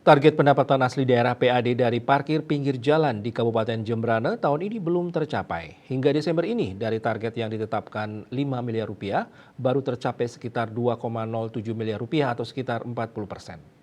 Target pendapatan asli daerah PAD dari parkir pinggir jalan di Kabupaten Jembrane tahun ini belum tercapai. Hingga Desember ini, dari target yang ditetapkan 5 miliar rupiah, baru tercapai sekitar 2,07 miliar rupiah atau sekitar 40%.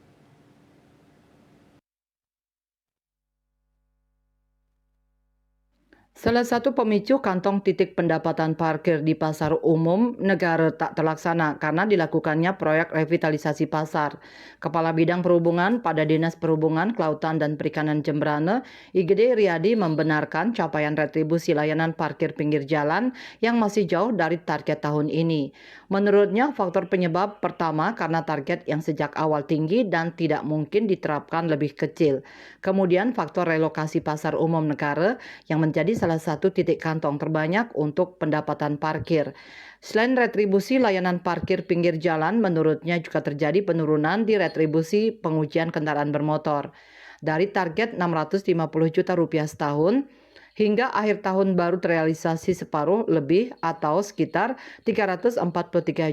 Salah satu pemicu kantong titik pendapatan parkir di pasar umum negara tak terlaksana karena dilakukannya proyek revitalisasi pasar. Kepala Bidang Perhubungan pada Dinas Perhubungan, Kelautan dan Perikanan Jembrane, IGD Riyadi membenarkan capaian retribusi layanan parkir pinggir jalan yang masih jauh dari target tahun ini. Menurutnya, faktor penyebab pertama karena target yang sejak awal tinggi dan tidak mungkin diterapkan lebih kecil. Kemudian faktor relokasi pasar umum negara yang menjadi salah satu titik kantong terbanyak untuk pendapatan parkir. Selain retribusi layanan parkir pinggir jalan, menurutnya juga terjadi penurunan di retribusi pengujian kendaraan bermotor. Dari target 650 juta rupiah setahun, hingga akhir tahun baru terrealisasi separuh lebih atau sekitar 343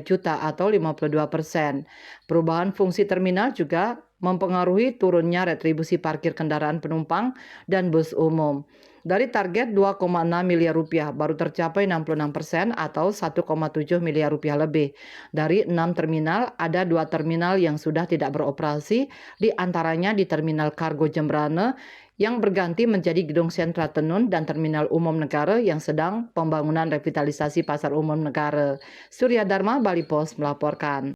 juta atau 52%. Perubahan fungsi terminal juga mempengaruhi turunnya retribusi parkir kendaraan penumpang dan bus umum. Dari target 2,6 miliar rupiah baru tercapai 66% atau 1,7 miliar rupiah lebih. Dari 6 terminal, ada 2 terminal yang sudah tidak beroperasi, di antaranya di Terminal Kargo Jembrane yang berganti menjadi Gedung Sentra Tenun dan Terminal Umum Negara yang sedang pembangunan revitalisasi Pasar Umum Negara. Surya Dharma, Bali Pos melaporkan.